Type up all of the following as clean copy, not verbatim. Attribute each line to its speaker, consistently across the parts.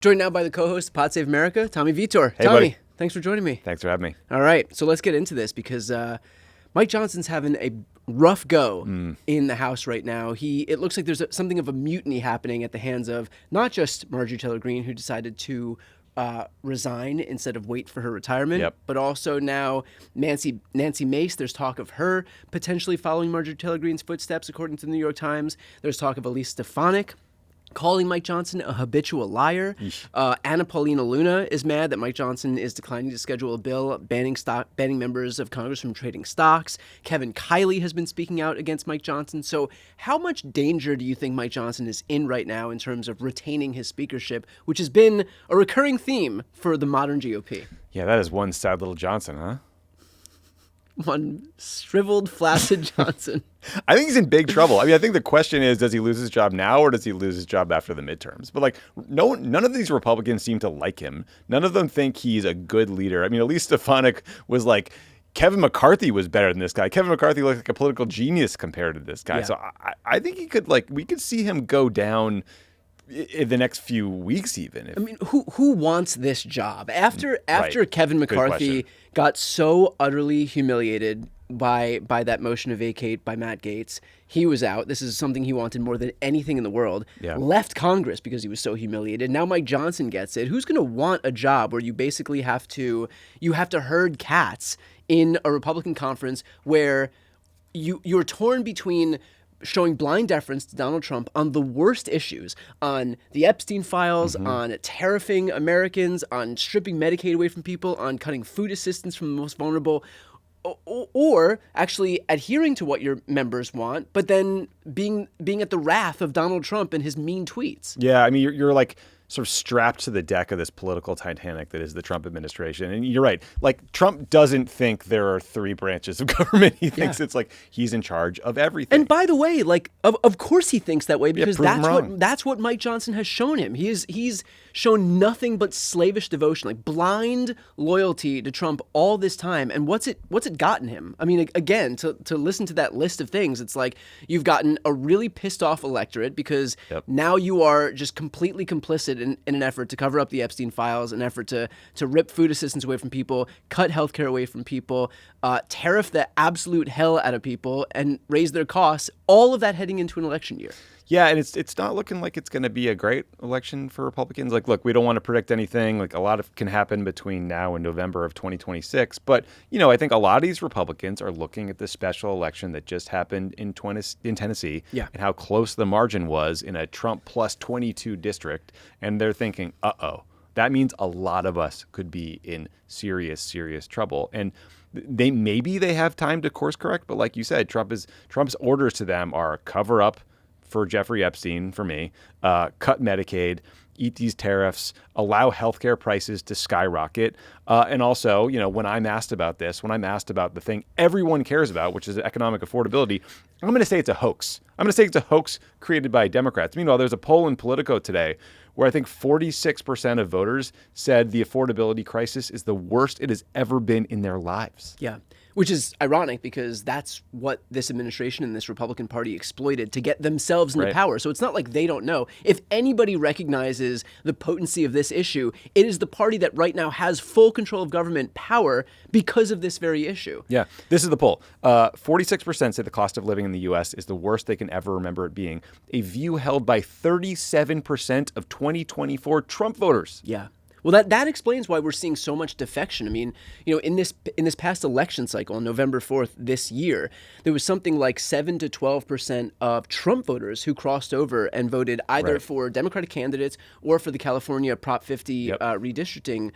Speaker 1: Joined now by the co-host of Pod Save America, Tommy Vitor.
Speaker 2: Hey,
Speaker 1: Tommy,
Speaker 2: buddy.
Speaker 1: Thanks for joining me.
Speaker 2: Thanks for having me.
Speaker 1: All right, so let's get into this because Mike Johnson's having a rough go in the House right now. It looks like there's something of a mutiny happening at the hands of not just Marjorie Taylor Greene, who decided to resign instead of wait for her retirement, but also now Nancy Mace. There's talk of her potentially following Marjorie Taylor Greene's footsteps, according to the New York Times. There's talk of Elise Stefanik calling Mike Johnson a habitual liar. Anna Paulina Luna is mad that Mike Johnson is declining to schedule a bill banning members of Congress from trading stocks. Kevin Kiley has been speaking out against Mike Johnson. So how much danger do you think Mike Johnson is in right now in terms of retaining his speakership, which has been a recurring theme for the modern GOP?
Speaker 2: Yeah, that is one sad little Johnson, huh?
Speaker 1: One shriveled, flaccid Johnson.
Speaker 2: I think he's in big trouble. I mean, I think the question is, does he lose his job now or does he lose his job after the midterms? But none of these Republicans seem to like him. None of them think he's a good leader. I mean, Elise Stefanik was like, Kevin McCarthy was better than this guy. Kevin McCarthy looked like a political genius compared to this guy. Yeah. So I think we could see him go down in the next few weeks even.
Speaker 1: I mean, who wants this job? After Kevin McCarthy got so utterly humiliated by that motion to vacate by Matt Gaetz, he was out. This is something he wanted more than anything in the world. Yeah. Left Congress because he was so humiliated. Now Mike Johnson gets it. Who's going to want a job where you basically have to herd cats in a Republican conference where you're torn between showing blind deference to Donald Trump on the worst issues, on the Epstein files, on tariffing Americans, on stripping Medicaid away from people, on cutting food assistance from the most vulnerable, or actually adhering to what your members want, but then being at the wrath of Donald Trump and his mean tweets.
Speaker 2: Yeah, I mean, you're like sort of strapped to the deck of this political Titanic that is the Trump administration. And you're right. Like, Trump doesn't think there are three branches of government. He thinks it's like he's in charge of everything.
Speaker 1: And by the way, like, of course he thinks that way because that's what Mike Johnson has shown him. He's shown nothing but slavish devotion, like blind loyalty to Trump all this time. And what's it gotten him? I mean, again, to listen to that list of things, it's like you've gotten a really pissed off electorate because now you are just completely complicit in an effort to cover up the Epstein files, an effort to rip food assistance away from people, cut healthcare away from people, tariff the absolute hell out of people, and raise their costs, all of that heading into an election year.
Speaker 2: Yeah, and it's not looking like it's going to be a great election for Republicans. Like, look, we don't want to predict anything. Like, a lot can happen between now and November of 2026. But, I think a lot of these Republicans are looking at the special election that just happened in Tennessee and how close the margin was in a Trump plus 22 district. And they're thinking, that means a lot of us could be in serious, serious trouble. And maybe they have time to course correct. But like you said, Trump's orders to them are cover up for Jeffrey Epstein, for me, cut Medicaid, eat these tariffs, allow healthcare prices to skyrocket. And also, when I'm asked about the thing everyone cares about, which is economic affordability, I'm going to say it's a hoax. I'm going to say it's a hoax created by Democrats. Meanwhile, there's a poll in Politico today where I think 46% of voters said the affordability crisis is the worst it has ever been in their lives.
Speaker 1: Yeah. Which is ironic because that's what this administration and this Republican Party exploited to get themselves into power. So it's not like they don't know. If anybody recognizes the potency of this issue, it is the party that right now has full control of government power because of this very issue.
Speaker 2: Yeah, this is the poll. 46% say the cost of living in the U.S. is the worst they can ever remember it being. A view held by 37% of 2024 Trump voters.
Speaker 1: Yeah. Well, that explains why we're seeing so much defection. I mean, in this past election cycle on November 4th this year, there was something like 7 to 12% of Trump voters who crossed over and voted either for Democratic candidates or for the California Prop 50 redistricting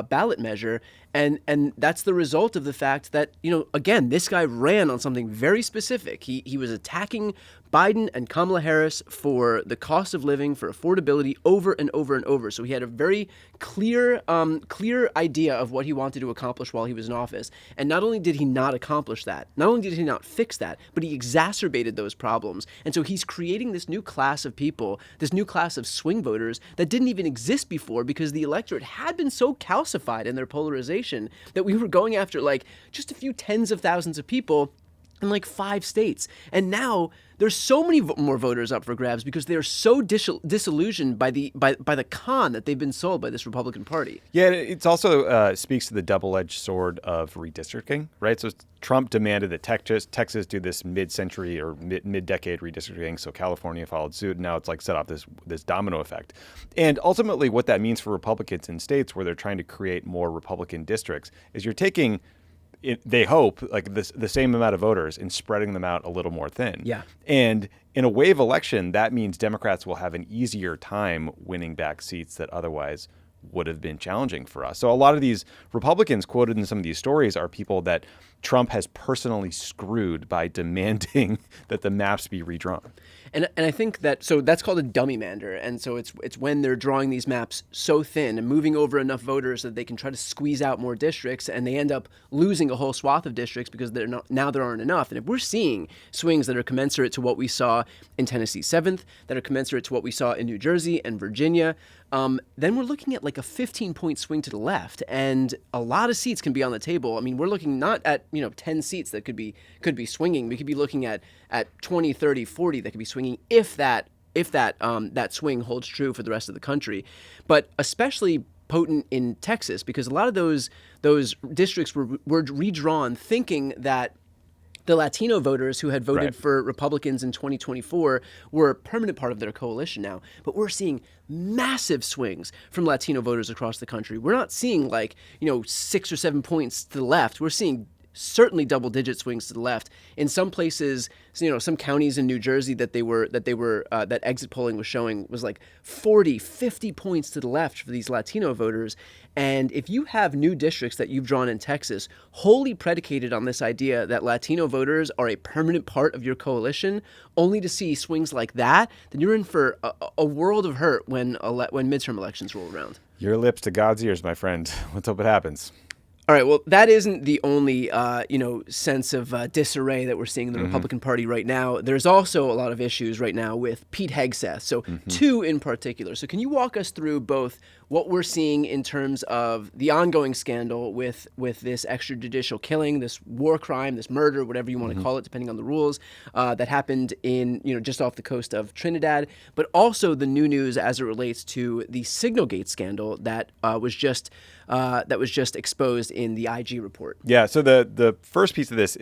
Speaker 1: ballot measure. And that's the result of the fact that, again, this guy ran on something very specific. He was attacking Biden and Kamala Harris for the cost of living, for affordability over and over and over. So he had a very clear idea of what he wanted to accomplish while he was in office. And not only did he not accomplish that, not only did he not fix that, but he exacerbated those problems. And so he's creating this new class of people, this new class of swing voters that didn't even exist before because the electorate had been so calcified in their polarization that we were going after like just a few tens of thousands of people in like 5 states. And now there's so many more voters up for grabs because they're so disillusioned by the con that they've been sold by this Republican Party.
Speaker 2: Yeah, it's also speaks to the double-edged sword of redistricting, right? So Trump demanded that Texas do this mid-century or mid-decade redistricting, so California followed suit, and now it's like set off this domino effect. And ultimately what that means for Republicans in states where they're trying to create more Republican districts is you're taking they hope like the same amount of voters and spreading them out a little more thin.
Speaker 1: Yeah.
Speaker 2: And in a wave election, that means Democrats will have an easier time winning back seats that otherwise would have been challenging for us. So a lot of these Republicans quoted in some of these stories are people that Trump has personally screwed by demanding that the maps be redrawn.
Speaker 1: And I think that's called a dummy mander. And so it's when they're drawing these maps so thin and moving over enough voters that they can try to squeeze out more districts, and they end up losing a whole swath of districts because there aren't enough. And if we're seeing swings that are commensurate to what we saw in Tennessee 7th, that are commensurate to what we saw in New Jersey and Virginia, then we're looking at like a 15-point swing to the left, and a lot of seats can be on the table. I mean, we're looking not at 10 seats that could be swinging. We could be looking at 20, 30, 40 that could be swinging if that swing holds true for the rest of the country. But especially potent in Texas, because a lot of those districts were redrawn thinking that the Latino voters who had voted for Republicans in 2024 were a permanent part of their coalition now. But we're seeing massive swings from Latino voters across the country. We're not seeing 6 or 7 points to the left. We're seeing certainly double-digit swings to the left. In some places, some counties in New Jersey that exit polling was showing was like 40, 50 points to the left for these Latino voters. And if you have new districts that you've drawn in Texas, wholly predicated on this idea that Latino voters are a permanent part of your coalition, only to see swings like that, then you're in for a world of hurt when midterm elections roll around.
Speaker 2: Your lips to God's ears, my friend. Let's hope it happens.
Speaker 1: All right, well, that isn't the only, sense of disarray that we're seeing in the Republican Party right now. There's also a lot of issues right now with Pete Hegseth, so two in particular. So can you walk us through both what we're seeing in terms of the ongoing scandal with this extrajudicial killing, this war crime, this murder, whatever you want to call it, depending on the rules, that happened in, just off the coast of Trinidad, but also the new news as it relates to the Signalgate scandal that was just exposed in the IG report.
Speaker 2: Yeah, so the first piece of this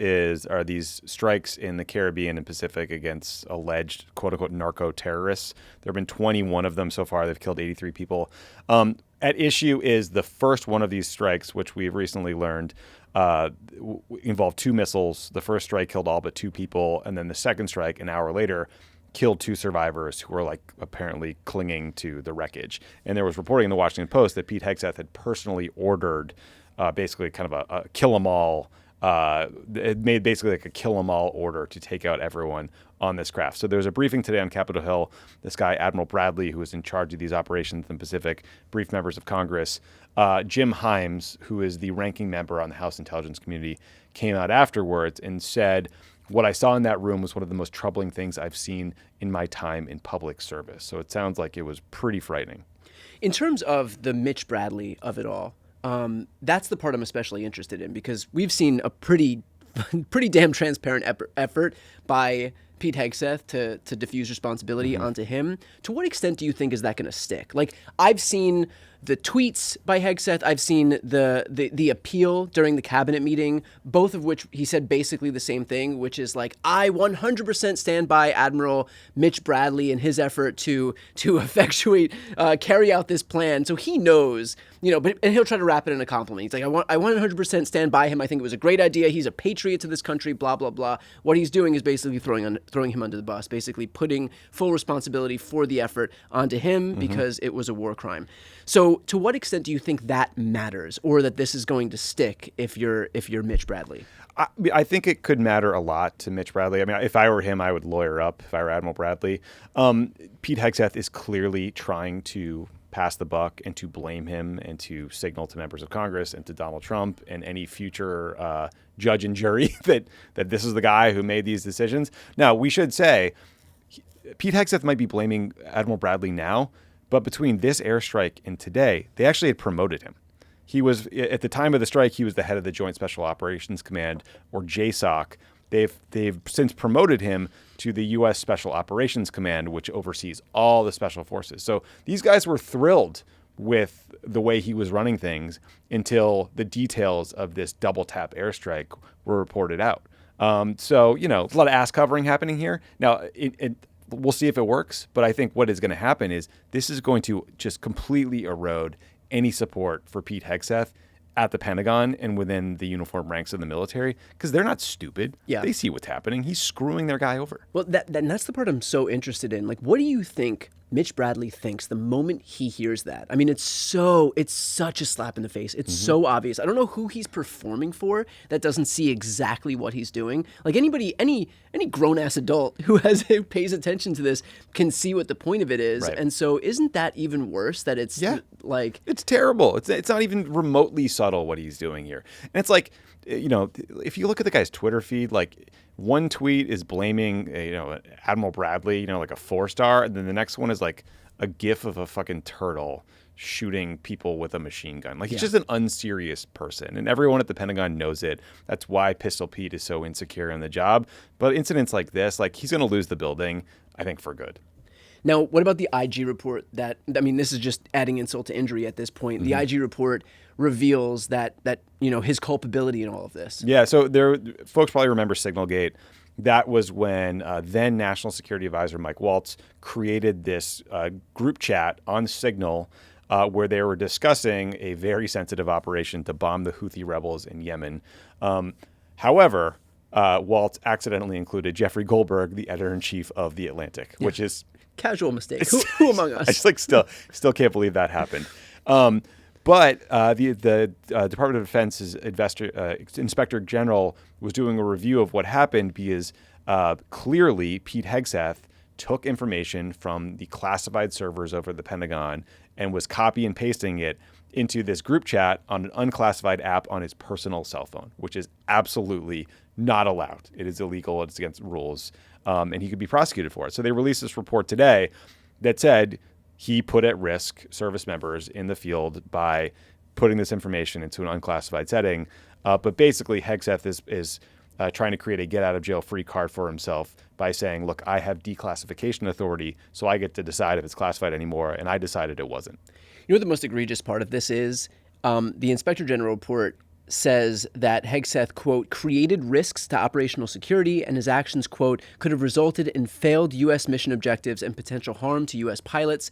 Speaker 2: are these strikes in the Caribbean and Pacific against alleged quote-unquote narco-terrorists. There have been 21 of them so far. They've killed 83 people. At issue is the first one of these strikes, which we've recently learned involved 2 missiles. The first strike killed all but 2 people, and then the second strike, an hour later, killed 2 survivors who were apparently clinging to the wreckage. And there was reporting in the Washington Post that Pete Hegseth had personally ordered basically kind of a kill 'em all. It made basically like a kill 'em all order to take out everyone on this craft. So there was a briefing today on Capitol Hill. This guy, Admiral Bradley, who was in charge of these operations in the Pacific, briefed members of Congress. Jim Himes, who is the ranking member on the House Intelligence Committee, came out afterwards and said, "What I saw in that room was one of the most troubling things I've seen in my time in public service." So it sounds like it was pretty frightening.
Speaker 1: In terms of the Mitch Bradley of it all, that's the part I'm especially interested in, because we've seen a pretty damn transparent effort by Pete Hegseth to diffuse responsibility onto him. To what extent do you think is that going to stick? I've seen the tweets by Hegseth. I've seen the appeal during the cabinet meeting, both of which he said basically the same thing, which is I 100% stand by Admiral Mitch Bradley and his effort to effectuate, carry out this plan. So he knows, and he'll try to wrap it in a compliment. He's like, I 100% stand by him. I think it was a great idea. He's a patriot to this country, blah, blah, blah. What he's doing is basically throwing him under the bus, basically putting full responsibility for the effort onto him because it was a war crime. So to what extent do you think that matters, or that this is going to stick if you're Mitch Bradley?
Speaker 2: I think it could matter a lot to Mitch Bradley. I mean, if I were him, I would lawyer up if I were Admiral Bradley. Pete Hegseth is clearly trying to pass the buck and to blame him and to signal to members of Congress and to Donald Trump and any future judge and jury that this is the guy who made these decisions. Now, we should say Pete Hegseth might be blaming Admiral Bradley now, but between this airstrike and today, they actually had promoted him. He was, at the time of the strike, he was the head of the Joint Special Operations Command, or JSOC. they've since promoted him to the U.S. Special Operations Command, which oversees all the special forces. So these guys were thrilled with the way he was running things until the details of this double tap airstrike were reported out. So, you know, a lot of ass covering happening here. Now, we'll see if it works, but I think what is going to happen is this is going to just completely erode any support for Pete Hegseth at the Pentagon and within the uniform ranks of the military, because they're not stupid.
Speaker 1: Yeah.
Speaker 2: They see what's happening. He's screwing their guy over.
Speaker 1: Well, that's the part I'm so interested in. Like, what do you think Mitch Bradley thinks the moment he hears that? I mean, it's such a slap in the face. It's so obvious. I don't know who he's performing for that doesn't see exactly what he's doing. Like any grown-ass adult who pays attention to this can see what the point of it is.
Speaker 2: Right.
Speaker 1: And so isn't that even worse that it's like...
Speaker 2: It's terrible. It's not even remotely subtle what he's doing here. And it's like, you know, if you look at the guy's Twitter feed, like one tweet is blaming, Admiral Bradley, you know, like a 4-star. And then the next one is like a gif of a fucking turtle shooting people with a machine gun. Like, he's just an unserious person. And everyone at the Pentagon knows it. That's why Pistol Pete is so insecure in the job. But incidents like this, like, he's going to lose the building, I think, for good.
Speaker 1: Now, what about the IG report that, I mean, this is just adding insult to injury at this point. The IG report reveals that you know, his culpability in all of this.
Speaker 2: Yeah, so folks probably remember Signalgate. That was when then National Security Advisor Mike Waltz created this group chat on Signal where they were discussing a very sensitive operation to bomb the Houthi rebels in Yemen. However, Waltz accidentally included Jeffrey Goldberg, the editor-in-chief of The Atlantic, which is...
Speaker 1: Casual mistake. Who among us?
Speaker 2: I just still can't believe that happened. But the Department of Defense's Inspector General was doing a review of what happened because clearly Pete Hegseth took information from the classified servers over the Pentagon and was copy and pasting it into this group chat on an unclassified app on his personal cell phone, which is absolutely not allowed. It is illegal. It's against rules. And he could be prosecuted for it. So they released this report today that said he put at risk service members in the field by putting this information into an unclassified setting. But basically, Hegseth is trying to create a get-out-of-jail-free card for himself by saying, look, I have declassification authority, so I get to decide if it's classified anymore, and I decided it wasn't.
Speaker 1: You know what the most egregious part of this is? The Inspector General report says that Hegseth, quote, created risks to operational security, and his actions, quote, could have resulted in failed U.S. mission objectives and potential harm to U.S. pilots.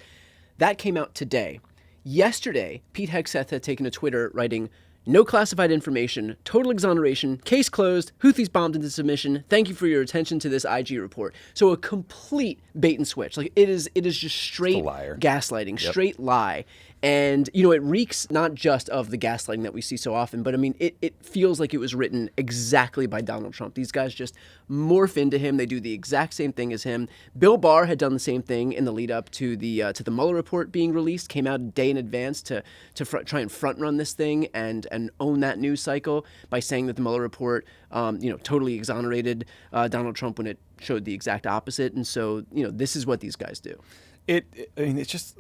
Speaker 1: That came out today. Yesterday, Pete Hegseth had taken to Twitter writing, no classified information, total exoneration, case closed, Houthis bombed into submission, thank you for your attention to this IG report. So a complete bait and switch. Like, it is just straight gaslighting, straight lie. And, you know, it reeks not just of the gaslighting that we see so often, but I mean, it feels like it was written exactly by Donald Trump. These guys just morph into him. They do the exact same thing as him. Bill Barr had done the same thing in the lead up to the Mueller report being released, came out a day in advance to try and front run this thing and own that news cycle by saying that the Mueller report, totally exonerated Donald Trump when it showed the exact opposite. And so, you know, this is what these guys do.
Speaker 2: It's just...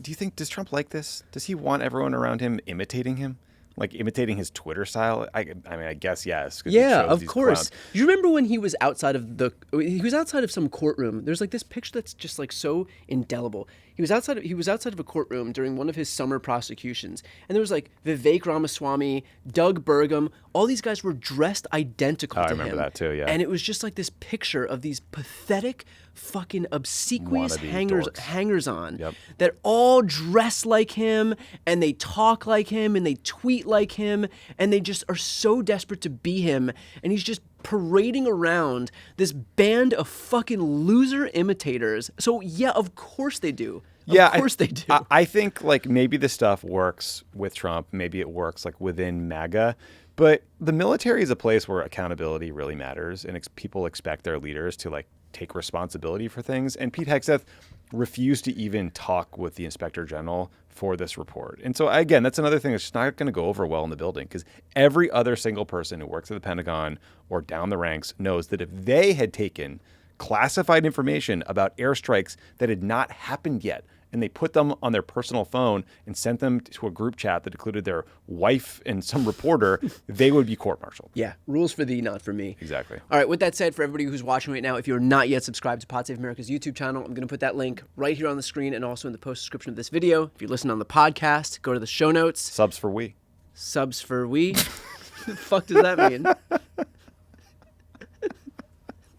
Speaker 2: Do you think, does Trump like this? Does he want everyone around him imitating him? Like imitating his Twitter style? I mean, I guess yes.
Speaker 1: Yeah, of course. Clowns. You remember when he was outside of some courtroom? There's like this picture that's just like so indelible. He was outside of a courtroom during one of his summer prosecutions, and there was like Vivek Ramaswamy, Doug Burgum. All these guys were dressed identical to him. I
Speaker 2: remember that too. Yeah.
Speaker 1: And it was just like this picture of these pathetic, fucking obsequious hangers-on that all dress like him, and they talk like him, and they tweet like him, and they just are so desperate to be him, and he's just parading around this band of fucking loser imitators. So yeah, of course they do. Of course they do.
Speaker 2: I think like maybe the stuff works with Trump, maybe it works like within MAGA, but the military is a place where accountability really matters, and people expect their leaders to like take responsibility for things. And Pete Hegseth refused to even talk with the Inspector General for this report. And so again, that's another thing that's just not going to go over well in the building, because every other single person who works at the Pentagon or down the ranks knows that if they had taken classified information about airstrikes that had not happened yet and they put them on their personal phone and sent them to a group chat that included their wife and some reporter, they would be court-martialed.
Speaker 1: Yeah, rules for thee, not for me.
Speaker 2: Exactly.
Speaker 1: All right, with that said, for everybody who's watching right now, if you're not yet subscribed to Pod Save America's YouTube channel, I'm going to put that link right here on the screen and also in the post description of this video. If you listen on the podcast, go to the show notes.
Speaker 2: Subs for we.
Speaker 1: Subs for we. The fuck does that mean?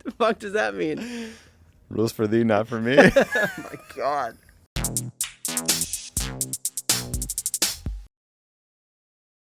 Speaker 1: The fuck does that mean?
Speaker 2: Rules for thee, not for me.
Speaker 1: Oh my God.